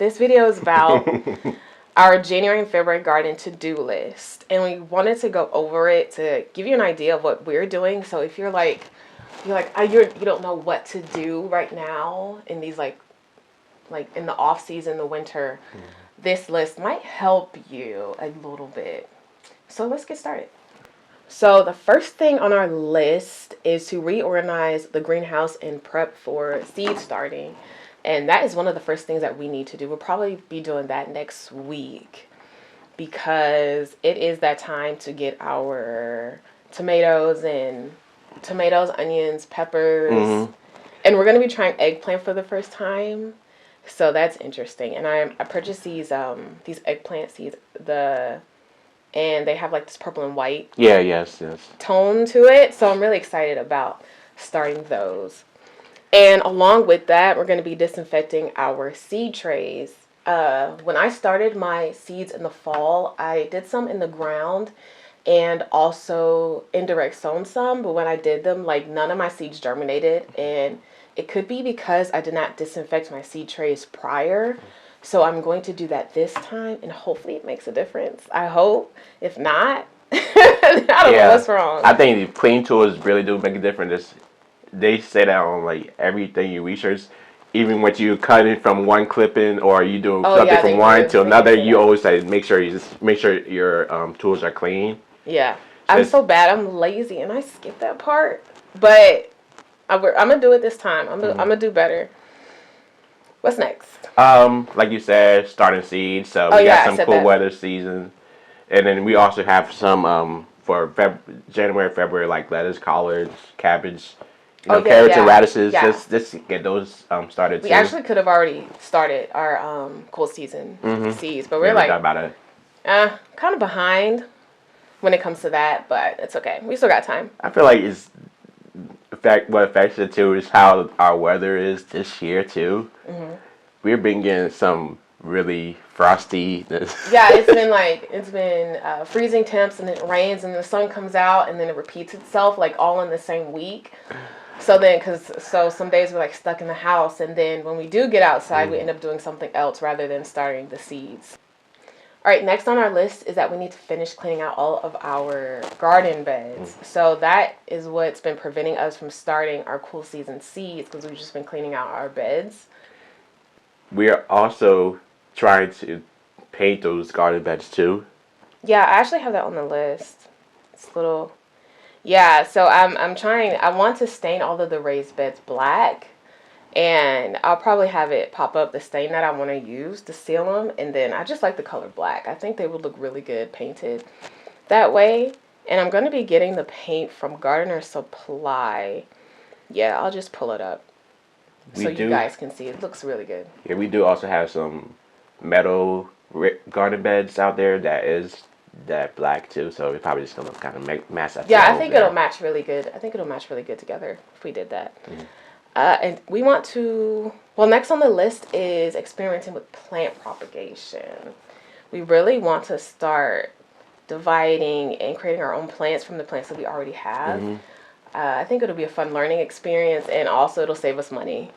This video is about our January and February garden to-do list. And we wanted to go over it to give you an idea of what we're doing. So if you don't know what to do right now in these like in the off season, the winter, this list might help you a little bit. So let's get started. So the first thing on our list is to reorganize the greenhouse and prep for seed starting. And that is one of the first things that we need to do. We'll probably be doing that next week because it is that time to get our tomatoes, onions, peppers. And we're going to be trying eggplant for the first time. So that's interesting. And I purchased these eggplant seeds, and they have like this purple and white tone to it. So I'm really excited about starting those. And along with that, we're going to be disinfecting our seed trays. When I started my seeds in the fall, I did some in the ground and also indirect sown some. But when I did them, like none of my seeds germinated. And it could be because I did not disinfect my seed trays prior. So I'm going to do that this time, and hopefully it makes a difference. I hope. If not, I don't know what's wrong. I think the clean tools really do make a difference. They say that on like everything you research. Even when you cut it from one clipping or you do something from one to another, you always say make sure your tools are clean. Yeah, so I'm so bad. I'm lazy and I skip that part. But I'm gonna do it this time. I'm gonna do better. What's next? Like you said, starting seeds. So we got some cool weather season, and then we also have some for January, February, like lettuce, collards, cabbage, carrots and radishes. Just get those started. We actually could have already started our cool season seeds, but we're kind of behind when it comes to that. But it's okay. We still got time. I feel like what affects it too is how our weather is this year too. We've been getting some really frosty. Yeah, it's been freezing temps, and it rains, and the sun comes out, and then it repeats itself like all in the same week. So some days we're like stuck in the house, and then when we do get outside, we end up doing something else rather than starting the seeds. All right, next on our list is that we need to finish cleaning out all of our garden beds. So that is what's been preventing us from starting our cool season seeds, because we've just been cleaning out our beds. We are also trying to paint those garden beds too. Yeah, I actually have that on the list. It's little. Yeah, so I'm trying. I want to stain all of the raised beds black. And I'll probably have it pop up the stain that I want to use to seal them. And then I just like the color black. I think they would look really good painted that way. And I'm going to be getting the paint from Gardener Supply. Yeah, I'll just pull it up so you guys can see. It looks really good. Yeah, we do also have some metal garden beds out there that black too. So we're probably just going to kind of match that. Yeah, I think it'll match really good. I think it'll match really good together if we did that. And we want to, next on the list is experimenting with plant propagation. We really want to start dividing and creating our own plants from the plants that we already have. I think it'll be a fun learning experience, and also it'll save us money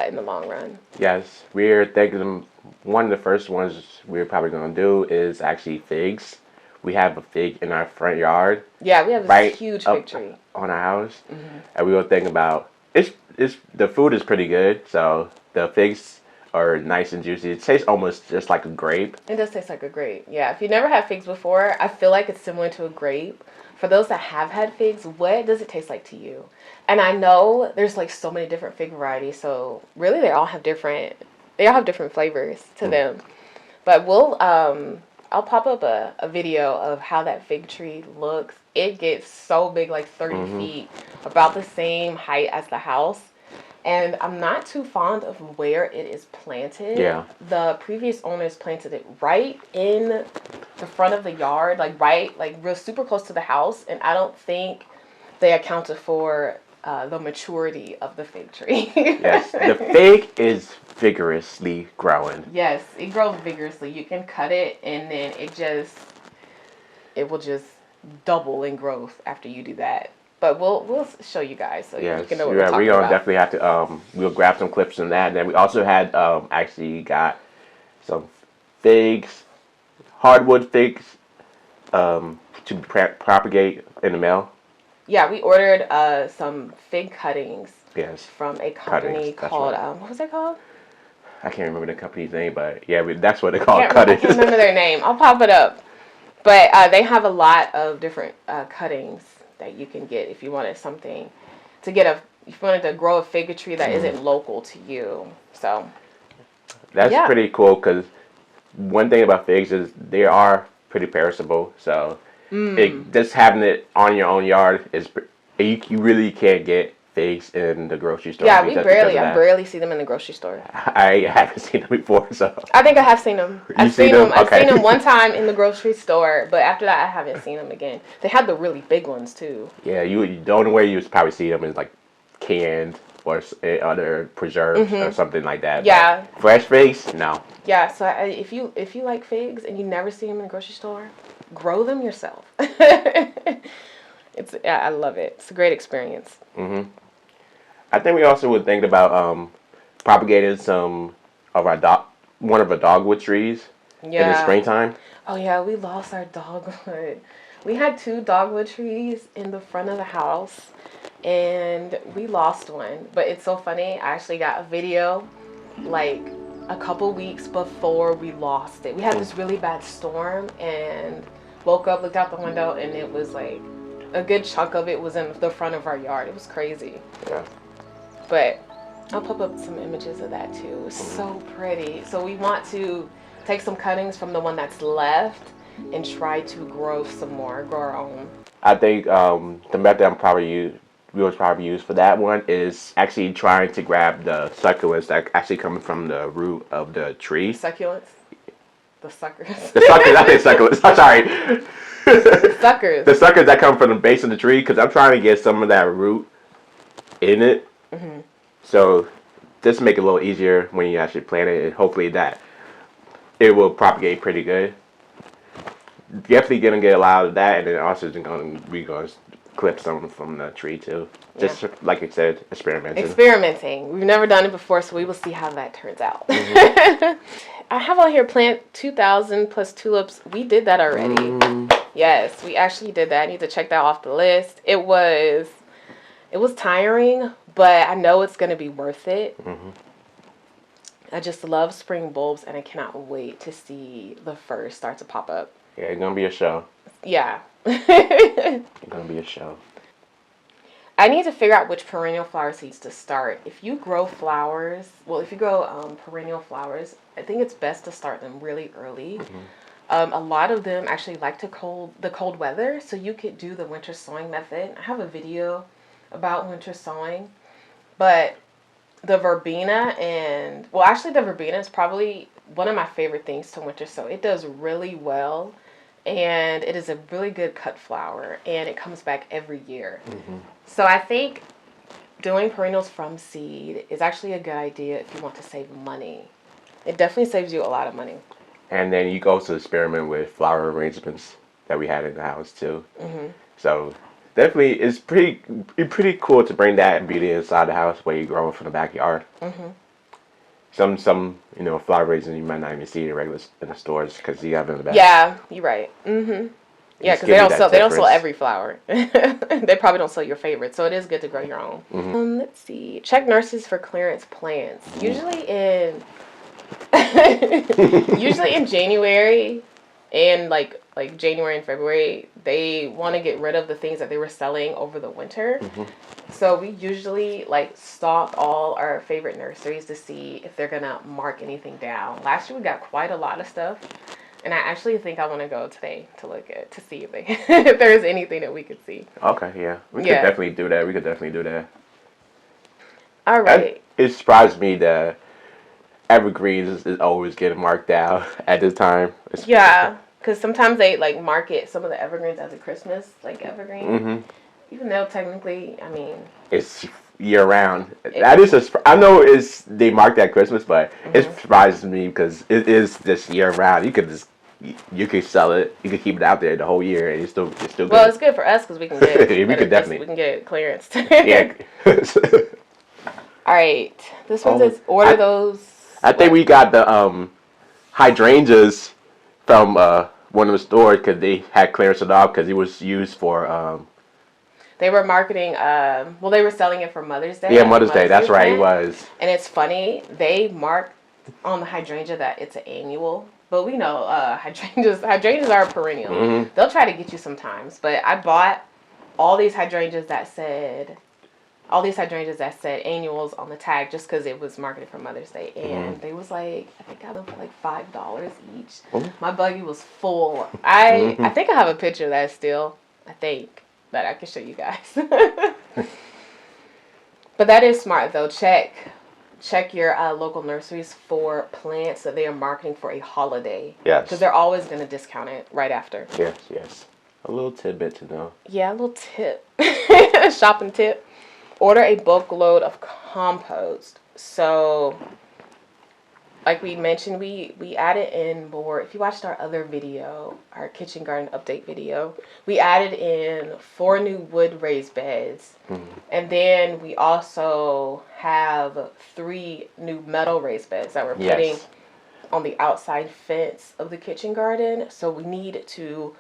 in the long run. Yes, we're thinking one of the first ones we're probably going to do is actually figs. We have a fig in our front yard. Yeah, we have this huge fig tree on our house. And we were thinking about the food is pretty good, so the figs are nice and juicy. It tastes almost just like a grape. It does taste like a grape. Yeah, if you never had figs before, I feel like it's similar to a grape. For those that have had figs, what does it taste like to you? And I know there's like so many different fig varieties, so really they all have different flavors to them. But I'll pop up a video of how that fig tree looks. It gets so big, like 30 feet, about the same height as the house. And I'm not too fond of where it is planted. Yeah. The previous owners planted it right in the front of the yard, real super close to the house. And I don't think they accounted for the maturity of the fig tree. Yes, the fig is vigorously growing. Yes, it grows vigorously. You can cut it, and then it will just double in growth after you do that. But we'll show you guys so you can know what we're talking about. Definitely have to we'll grab some clips from that. And then we also had actually got some figs, hardwood figs, to propagate in the mail. Yeah, we ordered some fig cuttings. Yes. From a company called right. What was it called? I can't remember the company's name, but yeah, that's what they call cuttings. I can't remember their name. I'll pop it up. But they have a lot of different cuttings that you can get if you wanted something to get if you wanted to grow a fig tree that isn't local to you. So that's pretty cool, because one thing about figs is they are pretty perishable. So just having it on your own yard is you really can't get figs in the grocery store. Yeah, I barely see them in the grocery store. I haven't seen them before, so. I think I have seen them. I've seen them. Okay. I've seen them one time in the grocery store, but after that, I haven't seen them again. They had the really big ones too. Yeah, the only way you probably see them is like canned or other preserves or something like that. Yeah. But fresh figs, no. Yeah. So if you like figs and you never see them in the grocery store, grow them yourself. I love it. It's a great experience. I think we also would think about propagating one of our dogwood trees in the springtime. Oh yeah, we lost our dogwood. We had 2 dogwood trees in the front of the house, and we lost one. But it's so funny. I actually got a video like a couple weeks before we lost it. We had this really bad storm, and woke up, looked out the window, and it was like a good chunk of it was in the front of our yard. It was crazy. Yeah. But I'll pop up some images of that too. It's so pretty. So we want to take some cuttings from the one that's left and try to grow our own. I think the method we would probably use for that one is actually trying to grab the succulents that actually come from the root of the tree. Succulents? The suckers. The suckers, I think succulents. I'm sorry. Suckers. The suckers that come from the base of the tree, because I'm trying to get some of that root in it. So just make it a little easier when you actually plant it, and hopefully that it will propagate pretty good. Definitely gonna get a lot of that, and then also we're gonna clip some from the tree too. Just like I said, experimenting. We've never done it before, so we will see how that turns out. I have on here plant 2,000 plus tulips. We did that already. Yes, we actually did that. I need to check that off the list. It was tiring, but I know it's going to be worth it. I just love spring bulbs, and I cannot wait to see the first start to pop up. Yeah, it's going to be a show. Yeah. It's going to be a show. I need to figure out which perennial flower seeds to start. If you grow flowers, perennial flowers, I think it's best to start them really early. A lot of them actually like the cold weather, so you could do the winter sowing method. I have a video about winter sowing, but the verbena the verbena is probably one of my favorite things to winter sow. It does really well, and it is a really good cut flower, and it comes back every year. So I think doing perennials from seed is actually a good idea if you want to save money. It definitely saves you a lot of money. And then you can also experiment with flower arrangements that we had in the house too. So definitely, it's pretty cool to bring that beauty inside the house where you grow it from the backyard. Some flower arrangements you might not even see in the stores because you have it in the back. Yeah, you're right. Yeah, because they don't sell every flower. They probably don't sell your favorite, so it is good to grow your own. Let's see. Check nurseries for clearance plants. Usually in January and like January and February, they want to get rid of the things that they were selling over the winter. So we usually stalk all our favorite nurseries to see if they're gonna mark anything down. Last year we got quite a lot of stuff, and I actually think I want to go today to see if there's anything that we could see. Okay, yeah, we could definitely do that. All right. It surprised me that evergreens is always getting marked down at this time. Yeah, because sometimes they market some of the evergreens as a Christmas evergreen. Even though technically, I mean, it's year round. I know they mark that Christmas, but it surprises me because it is just year round. You could sell it. You could keep it out there the whole year, and it's still good. Well, it's good for us because we can get we can get it clearance. Yeah. All right, this one says order those. I think we got the hydrangeas from one of the stores because they had clearance it off because it was used for. They were marketing. Well, they were selling it for Mother's Day. Yeah, Mother's Day. That's right. It was. And it's funny. They marked on the hydrangea that it's an annual. But we know hydrangeas are a perennial. Mm-hmm. They'll try to get you sometimes. But I bought all these hydrangeas that said annuals on the tag just because it was marketed for Mother's Day. And they was like, I think I got them for like $5 each. Mm-hmm. My buggy was full. I think I have a picture of that still. I think. That I can show you guys. But that is smart though. Check your local nurseries for plants that they are marketing for a holiday. Yes. Because they're always going to discount it right after. Yes. A little tidbit to know. Yeah, a little tip. Shopping tip. Order a bulk load of compost. So, like we mentioned, we added in more. If you watched our other video, our kitchen garden update video, we added in 4 new wood raised beds. Mm-hmm. And then we also have 3 new metal raised beds that we're putting on the outside fence of the kitchen garden. So we need to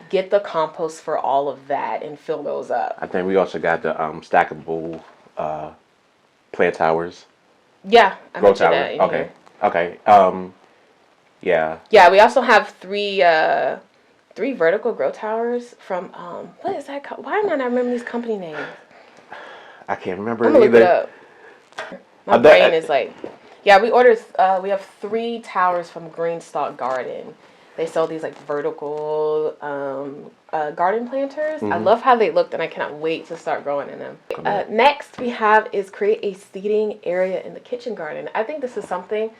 get the compost for all of that and fill those up. I think we also got the stackable plant towers. Yeah, I mentioned that in okay. Here. Okay. Yeah. Yeah, we also have 3 vertical grow towers from what is that called? Why am I not remembering these company names? I can't remember I'm gonna either. look it up. My brain is like, yeah. We have 3 towers from Greenstock Garden. They sell these like vertical garden planters. Mm-hmm. I love how they looked, and I cannot wait to start growing in them. Next we have is create a seating area in the kitchen garden. I think this is something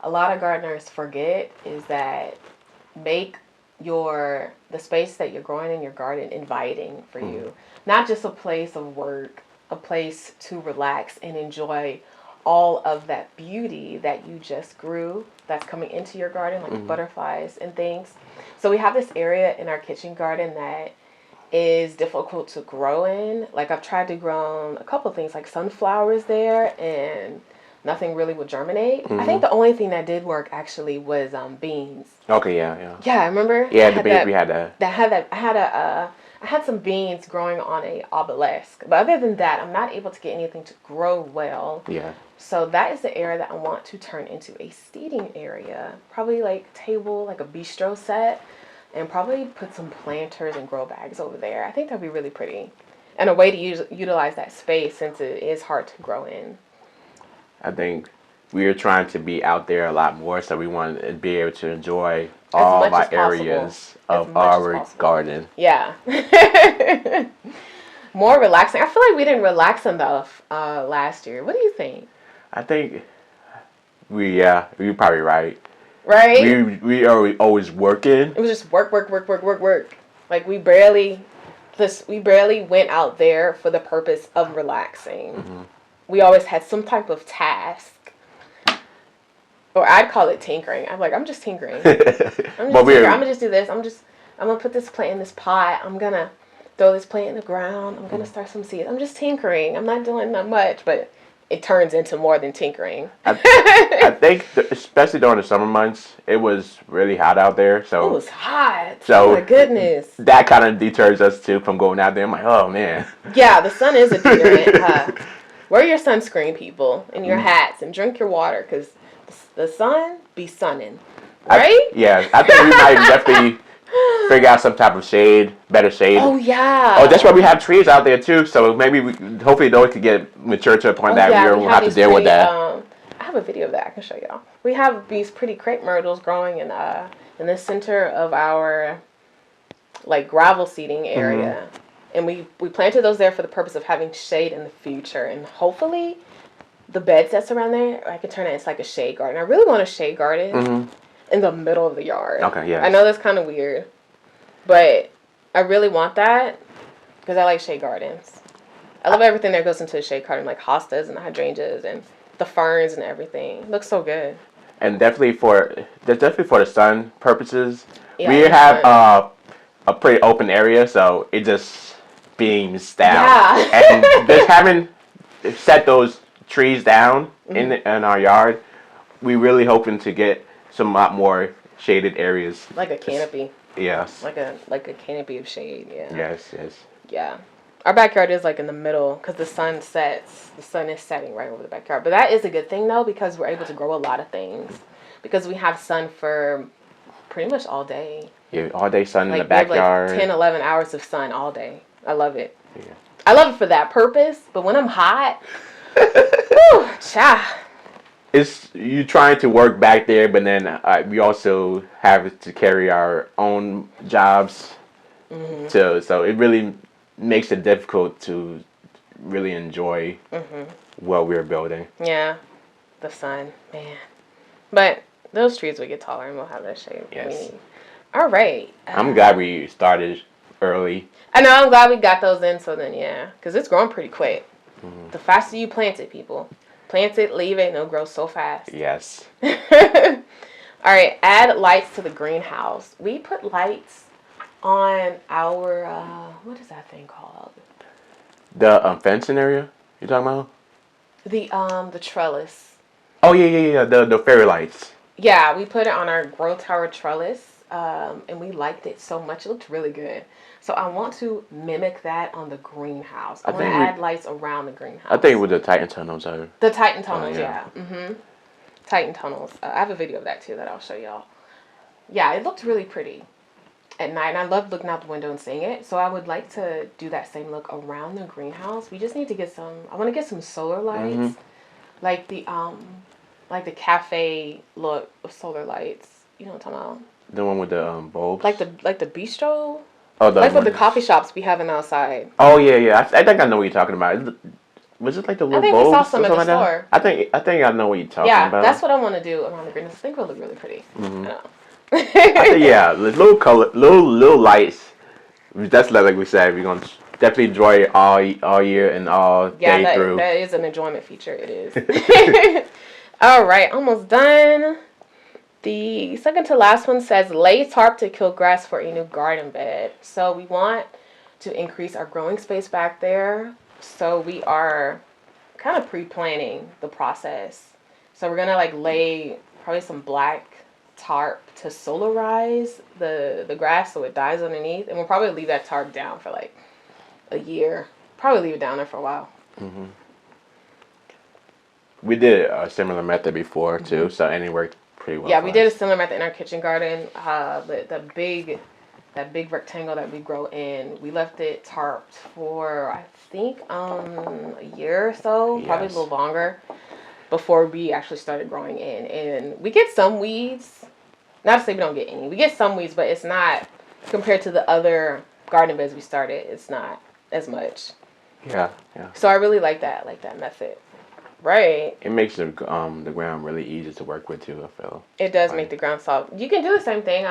a lot of gardeners forget, is that make the space that you're growing in your garden inviting for you. Not just a place of work, a place to relax and enjoy all of that beauty that you just grew that's coming into your garden, like butterflies and things. So we have this area in our kitchen garden that is difficult to grow in. Like I've tried to grow a couple of things like sunflowers there, and nothing really would germinate. I think the only thing that did work actually was beans. Okay, yeah. Yeah, I remember. Yeah, the beans we had that. I had some beans growing on a obelisk, but other than that, I'm not able to get anything to grow well. Yeah. So that is the area that I want to turn into a seating area. Probably like table, like a bistro set, and probably put some planters and grow bags over there. I think that'd be really pretty, and a way to utilize that space since it is hard to grow in. I think we are trying to be out there a lot more, so we want to be able to enjoy all my areas of our garden. Yeah. More relaxing. I feel like we didn't relax enough last year. What do you think? I think you're probably right. Right? We are always working. It was just work. Like we barely went out there for the purpose of relaxing. Mm-hmm. We always had some type of task. Or I'd call it tinkering. I'm like, I'm just tinkering. I'm gonna just do this. I'm gonna put this plant in this pot. I'm gonna throw this plant in the ground. I'm gonna start some seeds. I'm just tinkering. I'm not doing that much, but it turns into more than tinkering. I think, especially during the summer months, it was really hot out there. So it was hot. So oh my goodness. That kind of deters us too from going out there. I'm like, oh man. Yeah, the sun is a deterrent. Wear your sunscreen, people, and your hats, and drink your water, because the sun be sunning, right? I think we might definitely figure out some type of better shade. Oh yeah. Oh, that's why we have trees out there too. So maybe hopefully those could get mature to a point that we won't have to deal with that. I have a video of that I can show y'all. We have these pretty crepe myrtles growing in the center of our like gravel seating area. Mm-hmm. And we planted those there for the purpose of having shade in the future. And hopefully the beds that's around there, I can turn it into like a shade garden. I really want a shade garden in the middle of the yard. Okay, yeah. I know that's kind of weird, but I really want that because I like shade gardens. I love everything that goes into a shade garden, like hostas and the hydrangeas and the ferns and everything. It looks so good. And definitely for the sun purposes, we have a pretty open area, so it just beams down. Yeah. And just having set those trees down in our yard, we really hoping to get some lot more shaded areas. Like a canopy. Yes. Like a canopy of shade. Yeah. Yes. Yes. Yeah. Our backyard is like in the middle because the sun sets. The sun is setting right over the backyard. But that is a good thing though because we're able to grow a lot of things because we have sun for pretty much all day. Yeah, all day sun like, in the backyard. Like 10, 11 hours of sun all day. I love it. Yeah. I love it for that purpose. But when I'm hot, whew, cha. It's you trying to work back there, but then we also have to carry our own jobs. Mm-hmm. So it really makes it difficult to really enjoy what we're building. Yeah, the sun, man. But those trees will get taller and we'll have that shade. Yes. All right. I'm glad we started early. I know. I'm glad we got those in. So then, yeah, because it's growing pretty quick. Mm-hmm. The faster you plant it, people. Plant it, leave it, and it'll grow so fast. Yes. All right. Add lights to the greenhouse. We put lights on our what is that thing called? The fencing area you talking about? The trellis. Oh yeah. The fairy lights. Yeah, we put it on our grow tower trellis, and we liked it so much. It looked really good. So I want to mimic that on the greenhouse. I want to add lights around the greenhouse. I think with the Titan tunnels are. The Titan tunnels, yeah. Titan tunnels. I have a video of that too that I'll show y'all. Yeah, it looked really pretty at night, and I loved looking out the window and seeing it. So I would like to do that same look around the greenhouse. We just need to get some. I want to get some solar lights, like the cafe look of solar lights. You know what I'm talking about? The one with the bulbs. Like the bistro. Oh, like what the coffee shops be having outside. Oh yeah. I think I know what you're talking about. Was it like the little bulbs? I think we saw some at the store. I think I know what you're talking about. Yeah, that's what I want to do around the greenhouse. I think it'll look really pretty. Mm-hmm. Yeah, little color, little lights. That's like we said. We're gonna definitely enjoy it all year and all day through. That is an enjoyment feature. It is. All right, almost done. The second to last one says lay tarp to kill grass for a new garden bed. So we want to increase our growing space back there. So we are kind of pre-planning the process. So we're gonna lay probably some black tarp to solarize the grass so it dies underneath, and we'll probably leave that tarp down for like a year. Probably leave it down there for a while. Mm-hmm. We did a similar method before too, so it worked pretty well. Yeah, we did a similar method in our kitchen garden. The big rectangle that we grow in, we left it tarped for I think a year or so, probably a little longer, before we actually started growing in. And we get some weeds. Not to say we don't get any. We get some weeds, but it's not compared to the other garden beds we started. It's not as much. Yeah. So I really like that method. Right. It makes the ground really easy to work with too, I feel. It does make the ground soft. You can do the same thing.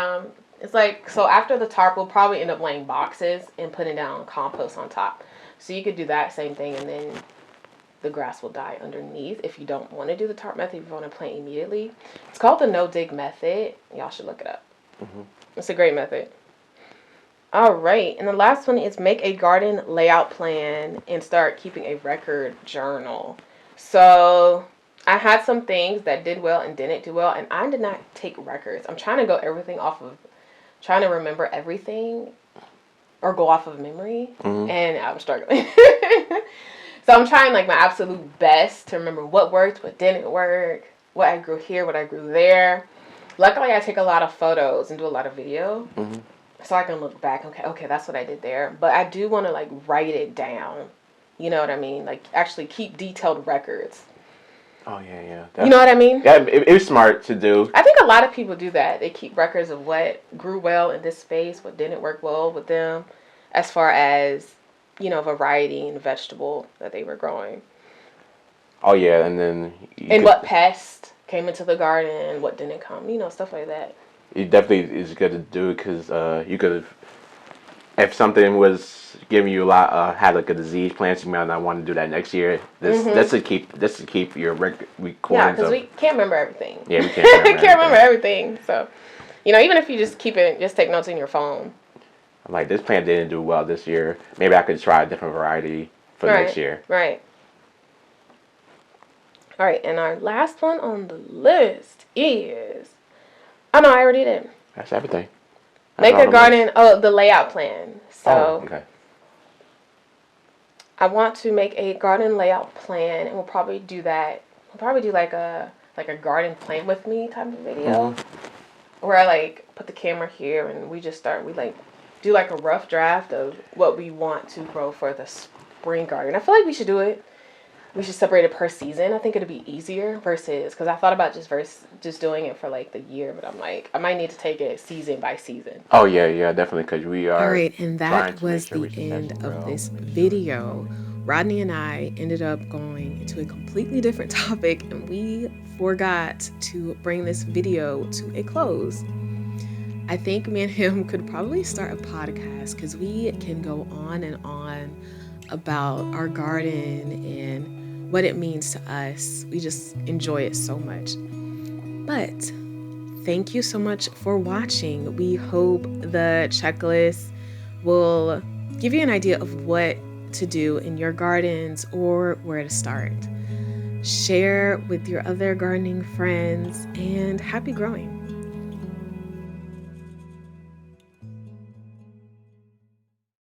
It's like, so after the tarp, we'll probably end up laying boxes and putting down compost on top. So you could do that same thing, and then the grass will die underneath if you don't want to do the tarp method, if you want to plant immediately. It's called the no-dig method. Y'all should look it up. Mm-hmm. It's a great method. All right. And the last one is make a garden layout plan and start keeping a record journal. So I had some things that did well and didn't do well, and I did not take records. I'm trying to go everything off of, trying to remember everything or go off of memory, and I'm struggling. So I'm trying my absolute best to remember what worked, what didn't work, what I grew here, what I grew there. Luckily, I take a lot of photos and do a lot of video, so I can look back. Okay, that's what I did there. But I do want to write it down. You know what I mean? Actually keep detailed records. Oh, yeah. You know what I mean? Yeah, it was smart to do. I think a lot of people do that. They keep records of what grew well in this space, what didn't work well with them, as far as, variety and vegetable that they were growing. Oh, yeah, and then... And what pest came into the garden, what didn't come, stuff like that. It definitely is good to do because you could have... If something was giving you a lot, had a disease plant, you might not want to do that next year. This to keep your record. Yeah, because we can't remember everything. Yeah, we can't remember everything. So, even if you just just take notes in your phone. I'm like, this plant didn't do well this year. Maybe I could try a different variety for next year. Right. All right, and our last one on the list is Oh no, I already did. That's everything. Make a garden. Oh, the layout plan. So okay. I want to make a garden layout plan, and we'll probably do that. We'll probably do like a garden plan with me type of video, where I like put the camera here and we just start. We like do like a rough draft of what we want to grow for the spring garden. I feel like we should do it. We should separate it per season. I think it'd be easier versus, because I thought about just doing it for like the year, but I'm like, I might need to take it season by season. Oh yeah, definitely, because we are. All right, and that was the end of this video. Rodney and I ended up going into a completely different topic, and we forgot to bring this video to a close. I think me and him could probably start a podcast, because we can go on and on about our garden and what it means to us. We just enjoy it so much. But thank you so much for watching. We hope the checklist will give you an idea of what to do in your gardens or where to start. Share with your other gardening friends, and happy growing.